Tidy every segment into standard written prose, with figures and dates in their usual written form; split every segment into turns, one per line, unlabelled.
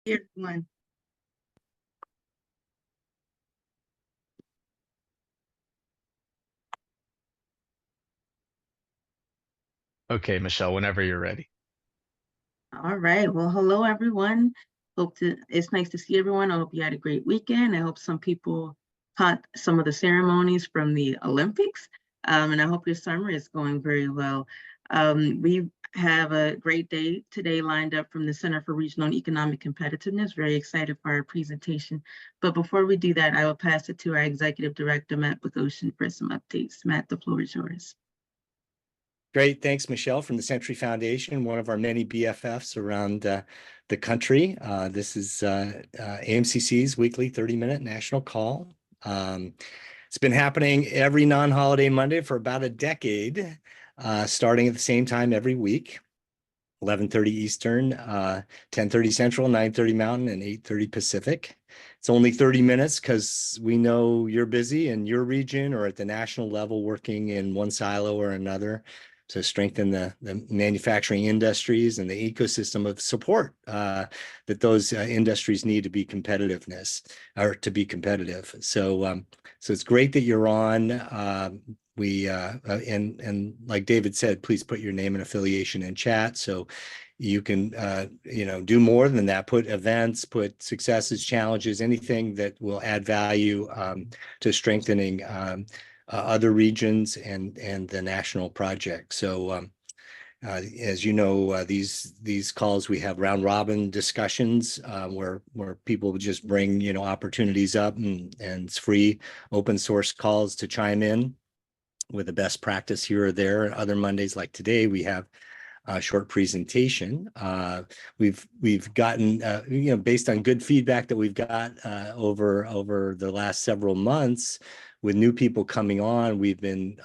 Here, one.
Okay, Michelle, whenever you're ready.
All right. Well, hello, everyone. It's nice to see everyone. I hope you had a great weekend. I hope some people caught some of the ceremonies from the Olympics. And I hope your summer is going very well. We have a great day today lined up from the Center for Regional and Economic Competitiveness. Very excited for our presentation. But before we do that, I will pass it to our Executive Director, Matt Bogosian, for some updates. Matt, the floor is yours.
Great. Thanks, Michelle, from the Century Foundation, one of our many BFFs around the country. This is AMCC's weekly 30-minute national call. It's been happening every non-holiday Monday for about a decade, starting at the same time every week, 11:30 Eastern, 10:30 Central, 9:30 Mountain, and 8:30 Pacific. It's only 30 minutes because we know you're busy in your region or at the national level working in one silo or another to strengthen the manufacturing industries and the ecosystem of support that those industries need to be competitive. So it's great that you're on. And like David said, please put your name and affiliation in chat so you can do more than that. Put events, put successes, challenges, anything that will add value to strengthening other regions and the national project. So as you know, these calls, we have round robin discussions where people just bring opportunities up, and it's free open source calls to chime in with the best practice here or there. Other Mondays like today, we have a short presentation. We've gotten based on good feedback that we've got over the last several months with new people coming on. We've been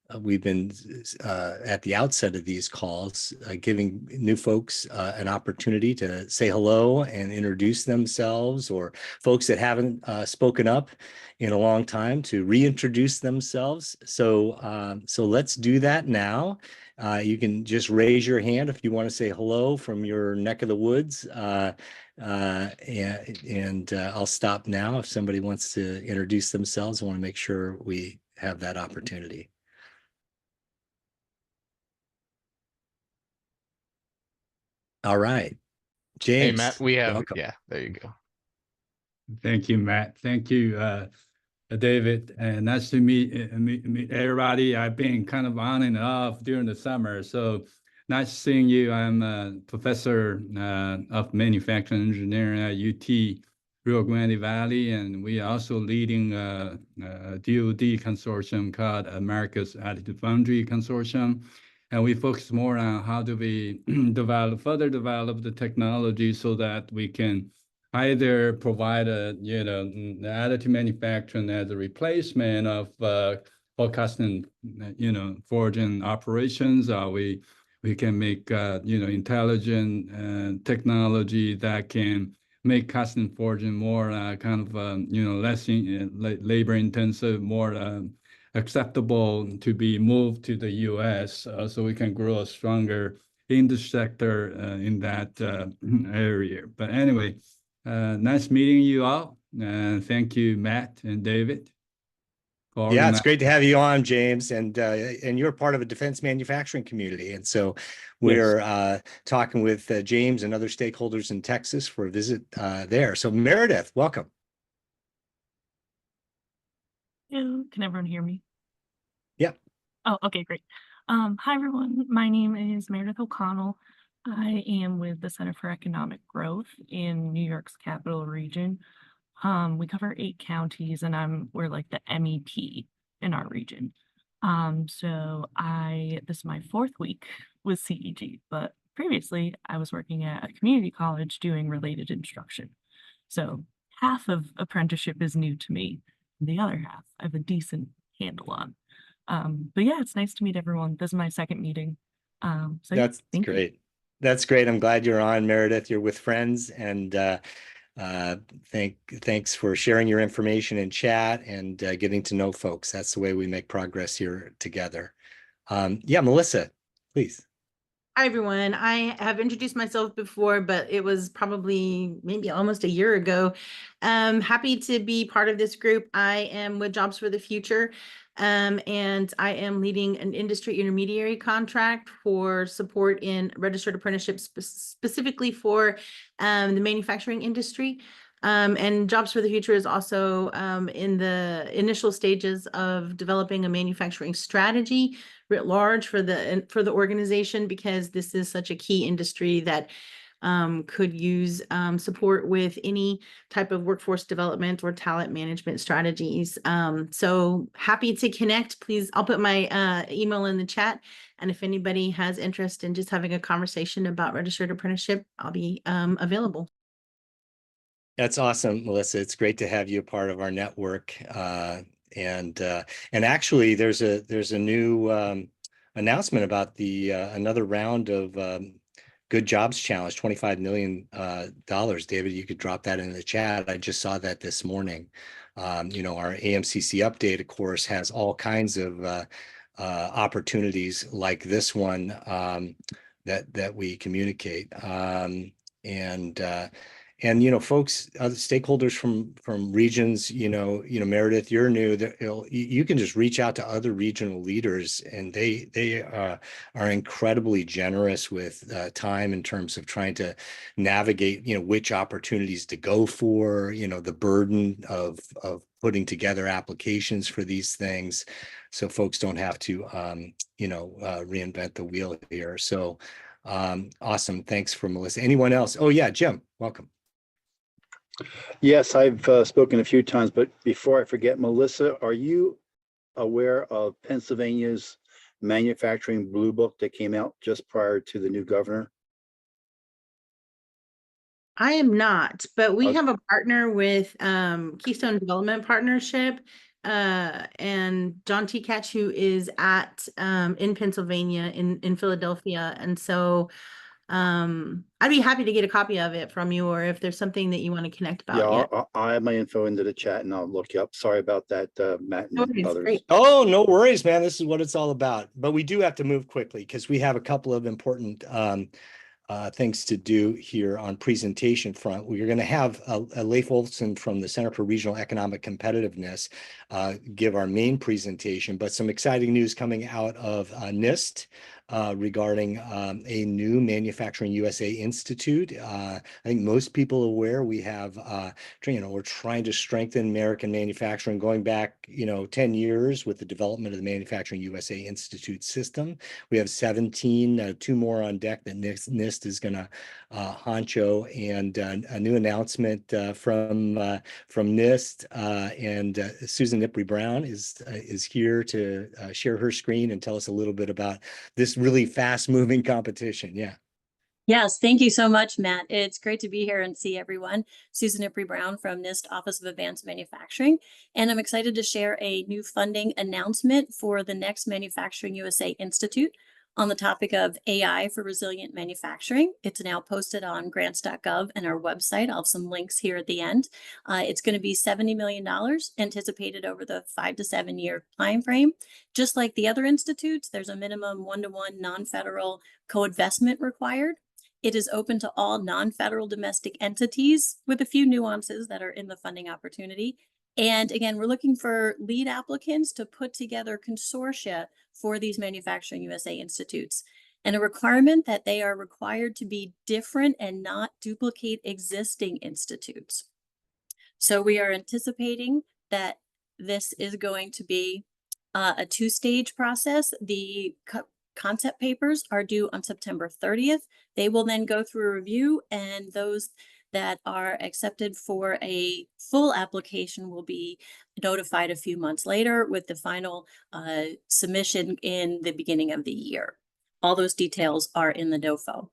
at the outset of these calls giving new folks an opportunity to say hello and introduce themselves, or folks that haven't spoken up in a long time to reintroduce themselves. So let's do that now. You can just raise your hand if you want to say hello from your neck of the woods. And I'll stop now if somebody wants to introduce themselves. I want to make sure we have that opportunity. All right, James.
Hey, Matt, we have,
welcome.
Yeah, there you go.
Thank you, Matt. Thank you, David. And nice to meet everybody. I've been kind of on and off during the summer, so nice seeing you. I'm a professor of manufacturing engineering at UT Rio Grande Valley, and we are also leading a DoD consortium called America's Additive Foundry Consortium. And we focus more on how do we further develop the technology so that we can either provide additive manufacturing as a replacement of for custom forging operations. We can make intelligent technology that can make custom forging more less labor intensive, more acceptable to be moved to the U.S. So we can grow a stronger industry sector in that area. But anyway, nice meeting you all. Thank you, Matt and David.
Yeah, it's great to have you on, James. And you're part of a defense manufacturing community. And so we're talking with James and other stakeholders in Texas for a visit there. So Meredith, welcome.
Hello. Can everyone hear me?
Yeah.
Oh, okay, great. Hi, everyone. My name is Meredith O'Connell. I am with the Center for Economic Growth in New York's capital region. We cover 8 counties, and we're like the MEP in our region. So this is my 4th week with CEG, but previously I was working at a community college doing related instruction. So half of apprenticeship is new to me. The other half I have a decent handle on. But yeah, it's nice to meet everyone. This is my 2nd meeting. So
that's great. You. That's great. I'm glad you're on, Meredith. You're with friends, and thanks for sharing your information in chat and getting to know folks. That's the way we make progress here together. Yeah, Melissa, please.
Hi, everyone. I have introduced myself before, but it was probably maybe almost a year ago. Happy to be part of this group. I am with Jobs for the Future, and I am leading an industry intermediary contract for support in registered apprenticeships, specifically for the manufacturing industry. And Jobs for the Future is also in the initial stages of developing a manufacturing strategy writ large for the organization, because this is such a key industry that could use support with any type of workforce development or talent management strategies. So happy to connect. Please, I'll put my email in the chat. And if anybody has interest in just having a conversation about registered apprenticeship, I'll be available.
That's awesome, Melissa. It's great to have you a part of our network. And actually, there's a new announcement about the another round of Good Jobs Challenge, $25 million. David, you could drop that in the chat. I just saw that this morning. You know, our AMCC update, of course, has all kinds of opportunities like this one that we communicate. And you know, folks, stakeholders from regions, you know, Meredith, you're new. You can just reach out to other regional leaders, and they are incredibly generous with time in terms of trying to navigate, you know, which opportunities to go for, you know, the burden of putting together applications for these things, so folks don't have to, you know, reinvent the wheel here. So awesome. Thanks for Melissa. Anyone else? Oh yeah, Jim, welcome.
Yes, I've spoken a few times, but before I forget, Melissa, are you aware of Pennsylvania's manufacturing blue book that came out just prior to the new governor?
I am not, but we
Okay.
have a partner with Keystone Development Partnership, and John T. Catch, who is at in Pennsylvania, in Philadelphia. And so I'd be happy to get a copy of it from you, or if there's something that you want to connect about.
Yeah, I'll add my info into the chat and I'll look you up. Sorry about that, Matt
No
and
worries.
others.
Great.
Oh, no worries, man. This is what it's all about. But we do have to move quickly because we have a couple of important things to do here on presentation front. We're going to have Leif Olson from the Center for Regional Economic Competitiveness give our main presentation, but some exciting news coming out of NIST regarding a new Manufacturing USA Institute. I think most people are aware we have, you know, we're trying to strengthen American manufacturing going back, you know, 10 years with the development of the Manufacturing USA Institute system. We have 17, 2 more on deck that NIST is going to honcho, and a new announcement from NIST, and Susan Ipri Brown is here to share her screen and tell us a little bit about this really fast moving competition. Yeah.
Yes, thank you so much, Matt. It's great to be here and see everyone. Susan Ipri Brown from NIST Office of Advanced Manufacturing, and I'm excited to share a new funding announcement for the next Manufacturing USA Institute on the topic of AI for resilient manufacturing. It's now posted on grants.gov and our website. I'll have some links here at the end. It's going to be $70 million anticipated over the 5 to 7 year time frame. Just like the other institutes, there's a minimum 1-to-1 non-federal co-investment required. It is open to all non-federal domestic entities, with a few nuances that are in the funding opportunity. And again, we're looking for lead applicants to put together consortia for these Manufacturing USA Institutes, and a requirement that they are required to be different and not duplicate existing institutes. So we are anticipating that this is going to be a 2-stage process. The concept papers are due on September 30th. They will then go through a review, and those that are accepted for a full application will be notified a few months later, with the final submission in the beginning of the year. All those details are in the DOFO.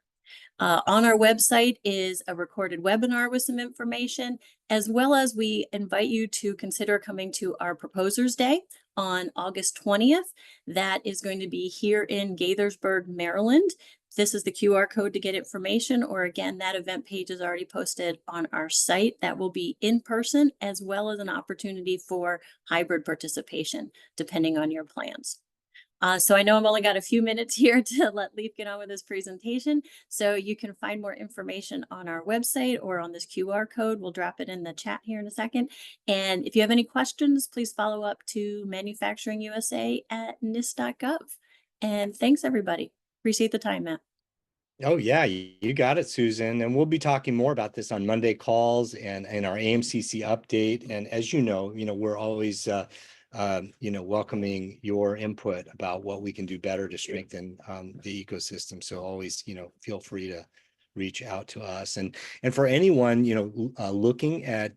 On our website is a recorded webinar with some information, as well as we invite you to consider coming to our Proposers Day on August 20th. That is going to be here in Gaithersburg, Maryland. This is the QR code to get information, or again, that event page is already posted on our site. That will be in person, as well as an opportunity for hybrid participation, depending on your plans. So I know I'm only got a few minutes here to let Leaf get on with his presentation. So you can find more information on our website or on this QR code. We'll drop it in the chat here in a second. And if you have any questions, please follow up to manufacturingusa@nist.gov. And thanks, everybody. Appreciate the time, Matt.
Oh yeah, you got it, Susan. And we'll be talking more about this on Monday calls and in our AMCC update. And as you know, we're always welcoming your input about what we can do better to strengthen the ecosystem. So always, feel free to reach out to us. And for anyone, looking at,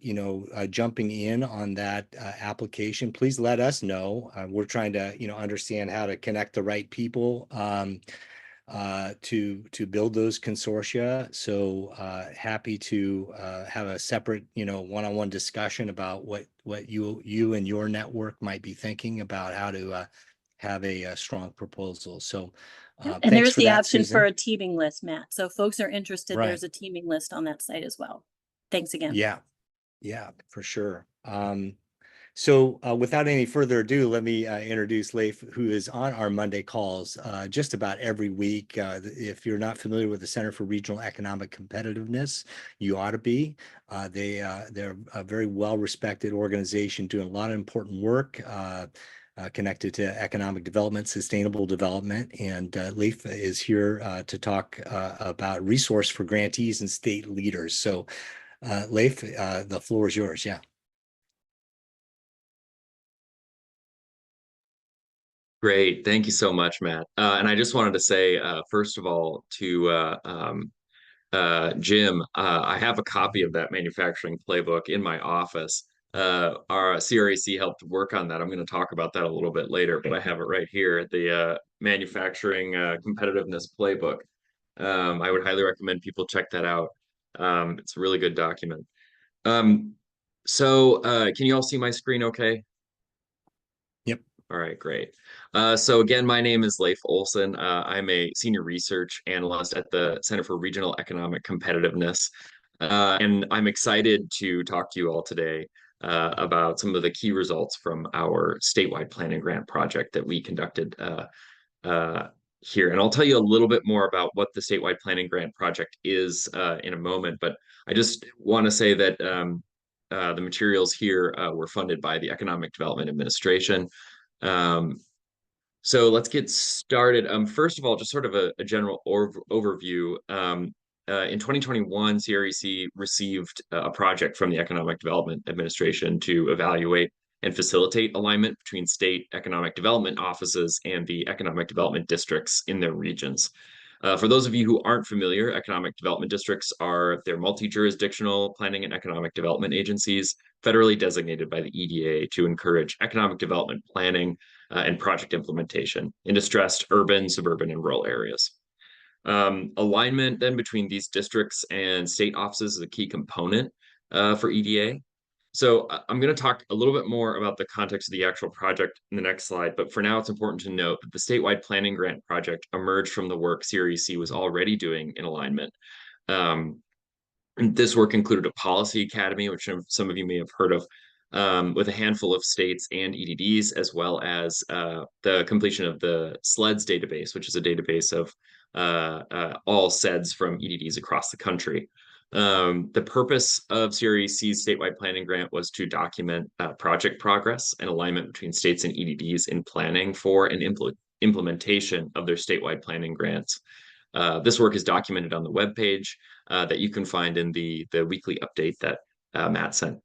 jumping in on that application, please let us know. We're trying to, understand how to connect the right people to build those consortia. So happy to have a separate, one-on-one discussion about what you and your network might be thinking about how to have a strong proposal. So
And
thanks
there's
for
the
that,
option
Susan.
for a teaming list, Matt. So if folks are interested,
Right.
there's a teaming list on that site as well. Thanks again.
Yeah, for sure. So without any further ado, let me introduce Leif, who is on our Monday calls just about every week. If you're not familiar with the Center for Regional Economic Competitiveness, you ought to be. They're a very well-respected organization doing a lot of important work connected to economic development, sustainable development. And Leif is here to talk about resource for grantees and state leaders. So Leif, the floor is yours. Yeah.
Great. Thank you so much, Matt. And I just wanted to say, first of all, to Jim, I have a copy of that manufacturing playbook in my office. Our CREC helped work on that. I'm going to talk about that a little bit later, but I have it right here, the manufacturing competitiveness playbook. I would highly recommend people check that out. It's a really good document. So can you all see my screen okay?
Yep.
All right, great. So again, my name is Leif Olson. I'm a senior research analyst at the Center for Regional Economic Competitiveness. And I'm excited to talk to you all today about some of the key results from our statewide planning grant project that we conducted here. And I'll tell you a little bit more about what the statewide planning grant project is in a moment. But I just want to say that the materials here were funded by the Economic Development Administration. So let's get started. First of all, just sort of a general overview. In 2021, CREC received a project from the Economic Development Administration to evaluate and facilitate alignment between state economic development offices and the economic development districts in their regions. For those of you who aren't familiar, economic development districts they're multi-jurisdictional planning and economic development agencies federally designated by the EDA to encourage economic development planning and project implementation in distressed urban, suburban, and rural areas. Alignment then between these districts and state offices is a key component for EDA. So I'm going to talk a little bit more about the context of the actual project in the next slide, but for now it's important to note that the statewide planning grant project emerged from the work CREC was already doing in alignment. This work included a policy academy, which some of you may have heard of, with a handful of states and EDDs, as well as the completion of the SLEDS database, which is a database of all SEDS from EDDs across the country. The purpose of CREC's statewide planning grant was to document project progress and alignment between states and EDDs in planning for and implementation of their statewide planning grants. This work is documented on the webpage that you can find in the weekly update that Matt sent.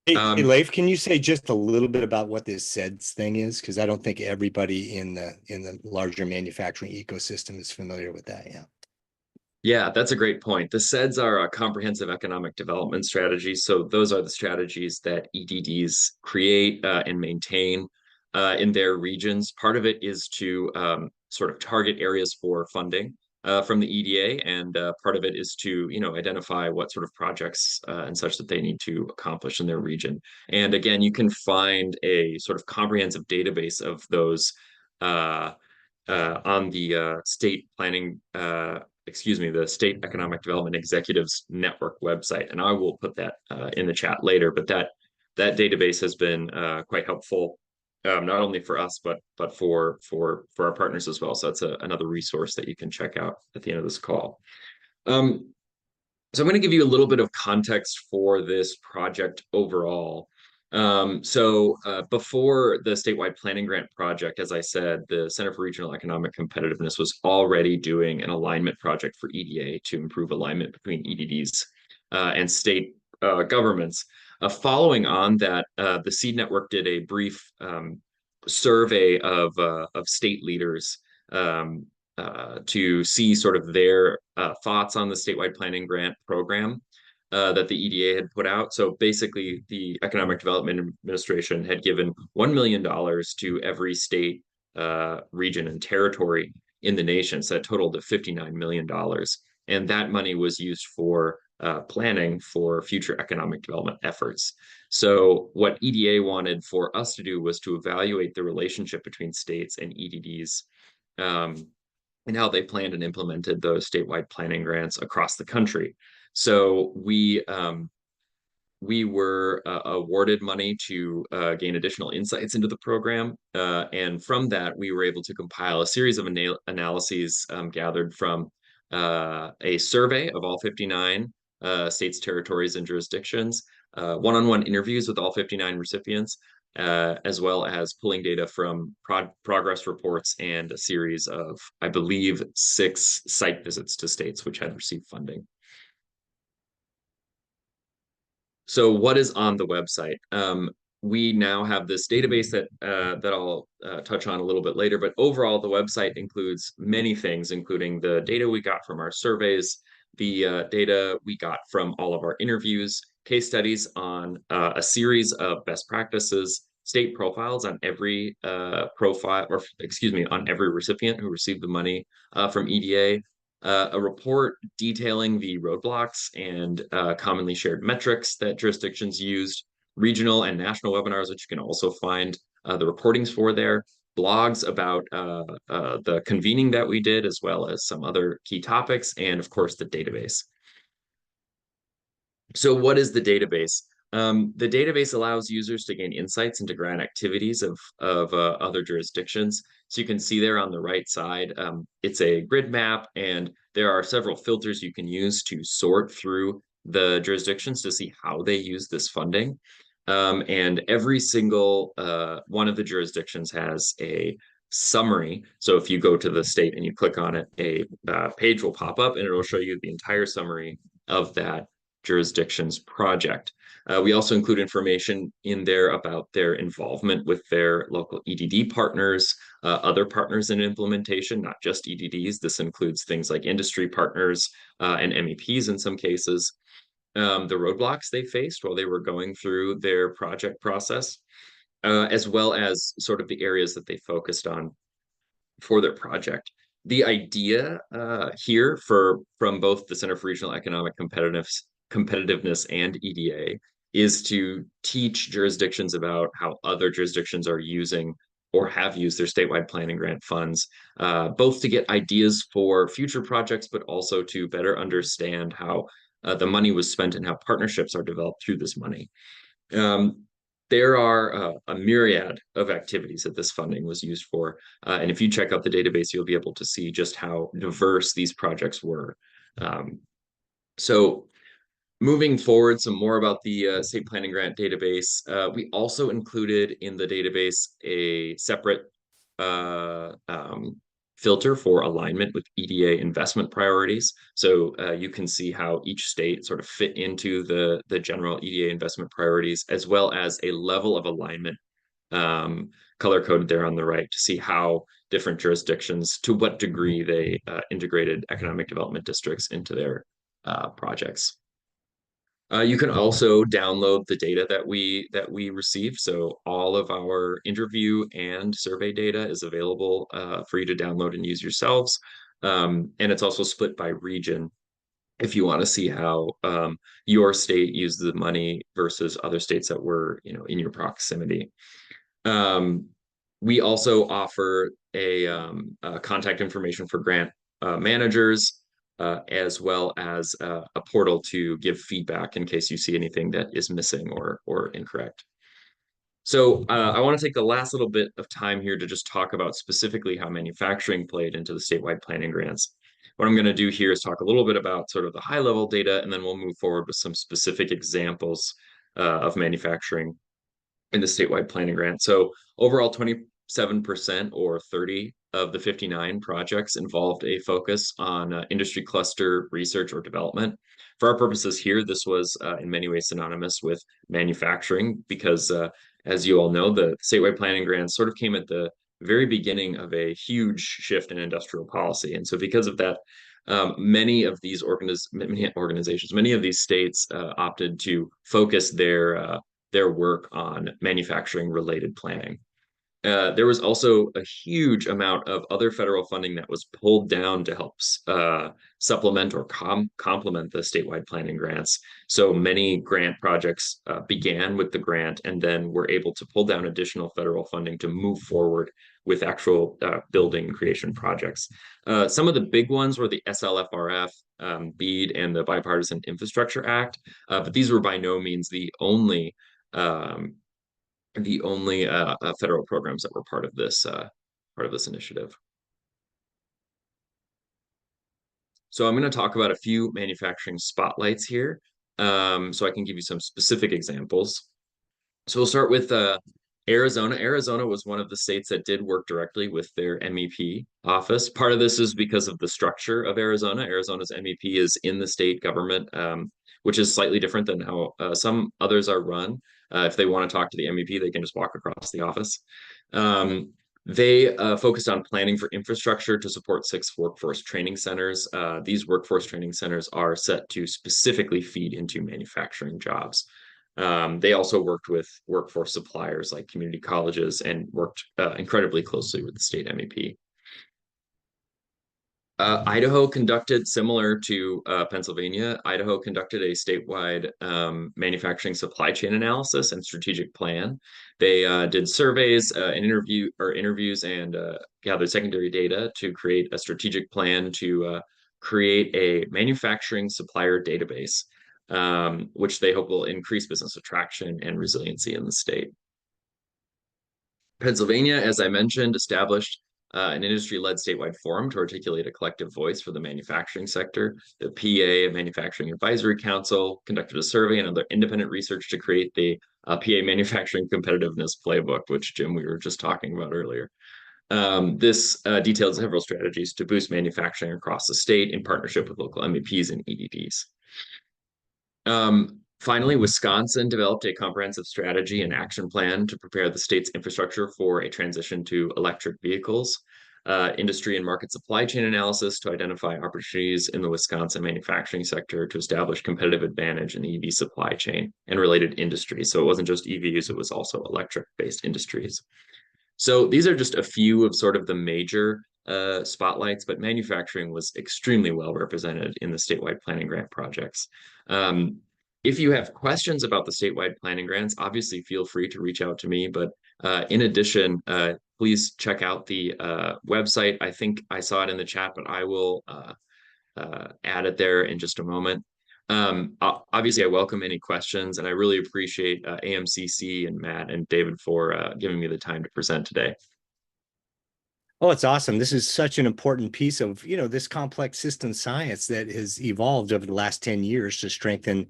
Hey, Leif, can you say just a little bit about what this SEDS thing is? Because I don't think everybody in the larger manufacturing ecosystem is familiar with that. Yeah.
Yeah, that's a great point. The SEDS are a comprehensive economic development strategy. So those are the strategies that EDDs create and maintain in their regions. Part of it is to sort of target areas for funding from the EDA, and part of it is to identify what sort of projects and such that they need to accomplish in their region. And again, you can find a sort of comprehensive database of those on the state planning. The State Economic Development Executives Network website, and I will put that in the chat later. But that database has been quite helpful not only for us, but for our partners as well. So that's another resource that you can check out at the end of this call. So I'm going to give you a little bit of context for this project overall. Before the statewide planning grant project, as I said, the Center for Regional Economic Competitiveness was already doing an alignment project for EDA to improve alignment between EDDs and state governments. Following on that, the SEED Network did a brief survey of state leaders to see sort of their thoughts on the statewide planning grant program that the EDA had put out. So basically, the Economic Development Administration had given $1 million to every state, region, and territory in the nation. So that totaled to $59 million. And that money was used for planning for future economic development efforts. So what EDA wanted for us to do was to evaluate the relationship between states and EDDs and how they planned and implemented those statewide planning grants across the country. So we were awarded money to gain additional insights into the program. And from that, we were able to compile a series of analyses gathered from a survey of all 59 states, territories, and jurisdictions, one-on-one interviews with all 59 recipients, as well as pulling data from progress reports and a series of, I believe, 6 site visits to states which had received funding. So what is on the website? We now have this database that I'll touch on a little bit later, but overall, the website includes many things, including the data we got from our surveys, the data we got from all of our interviews, case studies on a series of best practices, state profiles on every on every recipient who received the money from EDA, a report detailing the roadblocks and commonly shared metrics that jurisdictions used, regional and national webinars, which you can also find the recordings for there, blogs about the convening that we did, as well as some other key topics, and of course, the database. So what is the database? The database allows users to gain insights into grant activities of other jurisdictions. So you can see there on the right side, it's a grid map, and there are several filters you can use to sort through the jurisdictions to see how they use this funding. And every single one of the jurisdictions has a summary. So if you go to the state and you click on it, a page will pop up and it will show you the entire summary of that jurisdiction's project. We also include information in there about their involvement with their local EDD partners, other partners in implementation, not just EDDs. This includes things like industry partners and MEPs in some cases, the roadblocks they faced while they were going through their project process, as well as sort of the areas that they focused on for their project. The idea here from both the Center for Regional Economic Competitiveness and EDA is to teach jurisdictions about how other jurisdictions are using or have used their statewide planning grant funds, both to get ideas for future projects, but also to better understand how the money was spent and how partnerships are developed through this money. There are a myriad of activities that this funding was used for. And if you check out the database, you'll be able to see just how diverse these projects were. So moving forward, some more about the state planning grant database. We also included in the database a separate filter for alignment with EDA investment priorities. So you can see how each state sort of fit into the general EDA investment priorities, as well as a level of alignment color-coded there on the right to see how different jurisdictions, to what degree they integrated economic development districts into their projects. You can also download the data that we received. So all of our interview and survey data is available for you to download and use yourselves. And it's also split by region if you want to see how your state used the money versus other states that were, in your proximity. We also offer a contact information for grant managers, as well as a portal to give feedback in case you see anything that is missing or incorrect. So I want to take the last little bit of time here to just talk about specifically how manufacturing played into the statewide planning grants. What I'm going to do here is talk a little bit about sort of the high level data, and then we'll move forward with some specific examples of manufacturing in the statewide planning grant. So overall, 27% or 30 of the 59 projects involved a focus on industry cluster research or development. For our purposes here, this was in many ways synonymous with manufacturing because as you all know, the statewide planning grants sort of came at the very beginning of a huge shift in industrial policy. And so because of that, many of these organizations, many of these states opted to focus their work on manufacturing related planning. There was also a huge amount of other federal funding that was pulled down to help supplement or complement the statewide planning grants. So many grant projects began with the grant and then were able to pull down additional federal funding to move forward with actual building creation projects. Some of the big ones were the SLFRF, BEAD, and the Bipartisan Infrastructure Act, but these were by no means the only federal programs that were part of this initiative. So I'm going to talk about a few manufacturing spotlights here, so I can give you some specific examples. So we'll start with Arizona. Arizona was one of the states that did work directly with their MEP office. Part of this is because of the structure of Arizona. Arizona's MEP is in the state government, which is slightly different than how some others are run. If they want to talk to the MEP, they can just walk across the office. They focused on planning for infrastructure to support 6 workforce training centers. These workforce training centers are set to specifically feed into manufacturing jobs. They also worked with workforce suppliers like community colleges and worked incredibly closely with the state MEP. Idaho conducted, similar to Pennsylvania, Idaho conducted a statewide manufacturing supply chain analysis and strategic plan. They did surveys and interviews and gathered secondary data to create a strategic plan to create a manufacturing supplier database, which they hope will increase business attraction and resiliency in the state. Pennsylvania, as I mentioned, established an industry-led statewide forum to articulate a collective voice for the manufacturing sector. The PA Manufacturing Advisory Council conducted a survey and other independent research to create the PA Manufacturing Competitiveness Playbook, which, Jim, we were just talking about earlier. This detailed several strategies to boost manufacturing across the state in partnership with local MEPs and EDDs. Finally, Wisconsin developed a comprehensive strategy and action plan to prepare the state's infrastructure for a transition to electric vehicles, industry and market supply chain analysis to identify opportunities in the Wisconsin manufacturing sector to establish competitive advantage in the EV supply chain and related industries. So it wasn't just EVs, it was also electric-based industries. So these are just a few of sort of the major spotlights, but manufacturing was extremely well represented in the statewide planning grant projects. If you have questions about the statewide planning grants, obviously feel free to reach out to me. But in addition, please check out the website. I think I saw it in the chat, but I will add it there in just a moment. Obviously, I welcome any questions, and I really appreciate AMCC and Matt and David for giving me the time to present today.
Oh, it's awesome. This is such an important piece of, this complex system science that has evolved over the last 10 years to strengthen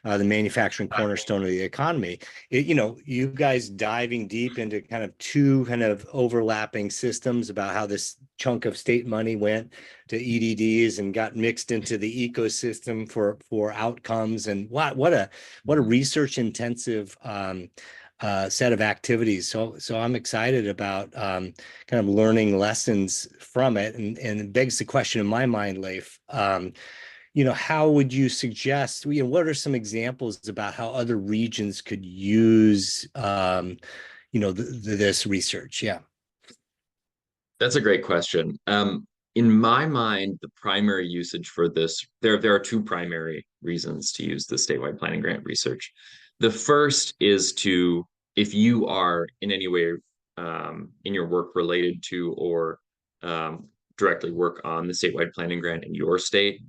the manufacturing cornerstone of the economy. You guys diving deep into kind of two overlapping systems about how this chunk of state money went to EDDs and got mixed into the ecosystem for outcomes. And what a research intensive set of activities. So I'm excited about kind of learning lessons from it. And it begs the question in my mind, Leif, how would you suggest, what are some examples about how other regions could use, this research? Yeah.
That's a great question. In my mind, the primary usage for this, there are two primary reasons to use the statewide planning grant research. The first is to, if you are in any way in your work related to or directly work on the statewide planning grant in your state,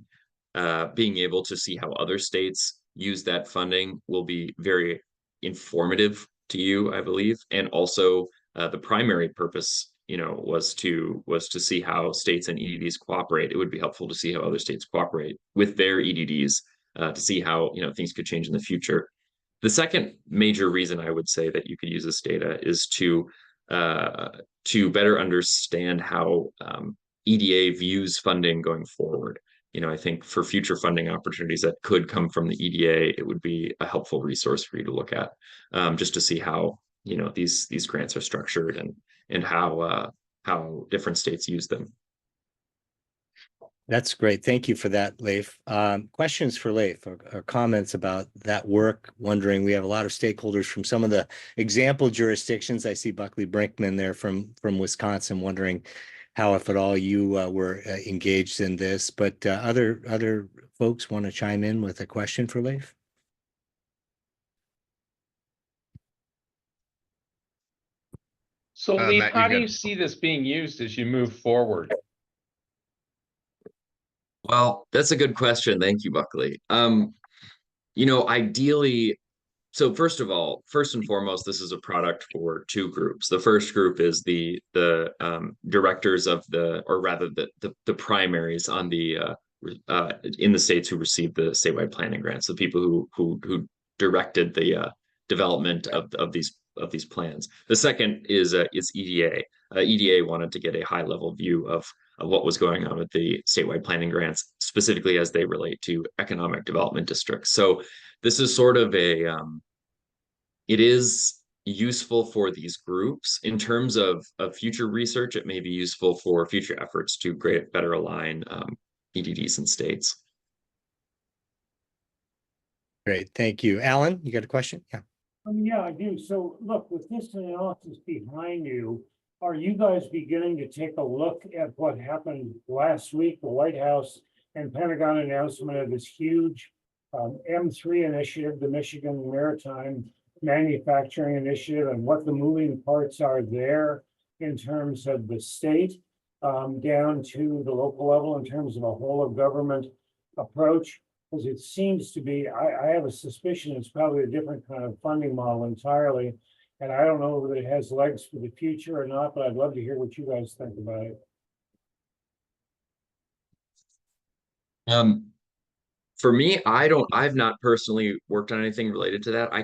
being able to see how other states use that funding will be very informative to you, I believe, and also the primary purpose, was to see how states and EDDs cooperate. It would be helpful to see how other states cooperate with their EDDs to see how things could change in the future. The second major reason I would say that you could use this data is to better understand how EDA views funding going forward. I think for future funding opportunities that could come from the EDA, it would be a helpful resource for you to look at, just to see how these grants are structured and how different states use them.
That's great. Thank you for that, Leif. Questions for Leif or comments about that work? Wondering, we have a lot of stakeholders from some of the example jurisdictions. I see Buckley Brinkman there from Wisconsin, wondering how, if at all, you were engaged in this. But other folks want to chime in with a question for Leif?
So Leif,
Matt,
how
you're
do you
good.
see this being used as you move forward?
Well, that's a good question. Thank you, Buckley. Ideally, so first and foremost, this is a product for two groups. The first group is the directors of or rather the primaries on the in the states who received the statewide planning grants, the people who directed the development of these plans. The second is EDA. EDA wanted to get a high level view of what was going on with the statewide planning grants, specifically as they relate to economic development districts. So this is sort of it is useful for these groups. In terms of future research, it may be useful for future efforts to better align EDDs and states.
Great, thank you. Alan, you got a question? Yeah.
Yeah, I do. So look, with this analysis behind you, are you guys beginning to take a look at what happened last week? The White House and Pentagon announcement of this huge M3 initiative, the Michigan Maritime Manufacturing Initiative, and what the moving parts are there in terms of the state down to the local level in terms of a whole of government approach. Because it seems to be, I have a suspicion it's probably a different kind of funding model entirely. And I don't know whether it has legs for the future or not, but I'd love to hear what you guys think about it.
For me, I've not personally worked on anything related to that. I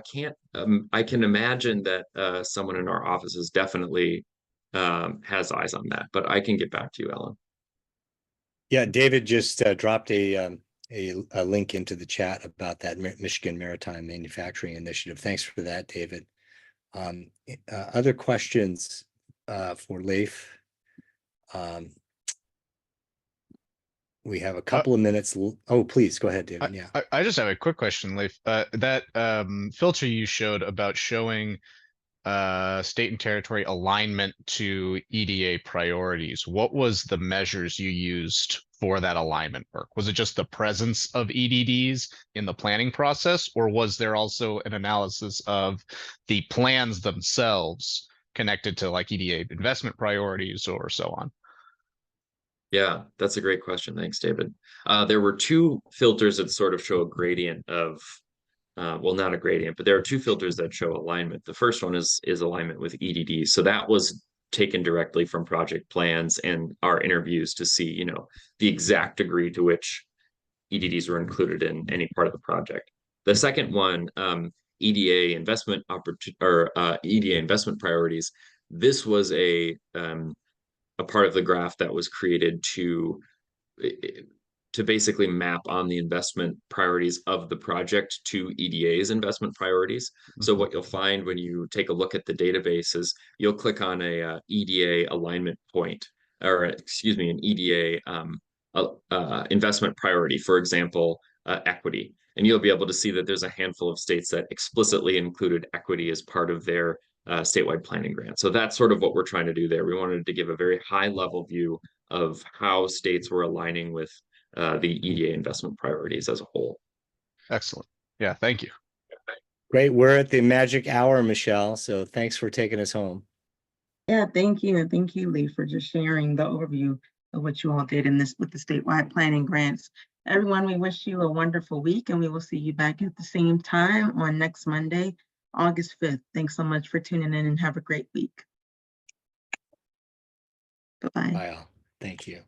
can imagine that someone in our offices definitely has eyes on that, but I can get back to you, Ellen.
Yeah, David just dropped a link into the chat about that Michigan Maritime Manufacturing Initiative. Thanks for that, David. Other questions for Leif? We have a couple of minutes. Oh, please go ahead, David. Yeah.
I just have a quick question, Leif. That filter you showed about showing state and territory alignment to EDA priorities. What was the measures you used for that alignment work? Was it just the presence of EDDs in the planning process, or was there also an analysis of the plans themselves connected to like EDA investment priorities or so on?
Yeah, that's a great question. Thanks, David. There were two filters that sort of show a gradient of, well, not a gradient, but there are two filters that show alignment. The first one is alignment with EDD. So that was taken directly from project plans and our interviews to see, the exact degree to which EDDs were included in any part of the project. The second one, EDA investment EDA investment priorities. This was a part of the graph that was created to basically map on the investment priorities of the project to EDA's investment priorities. So what you'll find when you take a look at the database is you'll click on a EDA alignment point, or excuse me, an EDA investment priority, for example, equity. And you'll be able to see that there's a handful of states that explicitly included equity as part of their statewide planning grant. So that's sort of what we're trying to do there. We wanted to give a very high level view of how states were aligning with the EDA investment priorities as a whole.
Excellent. Yeah, thank you.
Great. We're at the magic hour, Michelle. So thanks for taking us home.
Yeah, thank you. And thank you, Lee, for just sharing the overview of what you all did in this with the statewide planning grants. Everyone, we wish you a wonderful week, and we will see you back at the same time on next Monday August 5th. Thanks so much for tuning in and have a great week. Bye-bye.
Bye all. Thank you.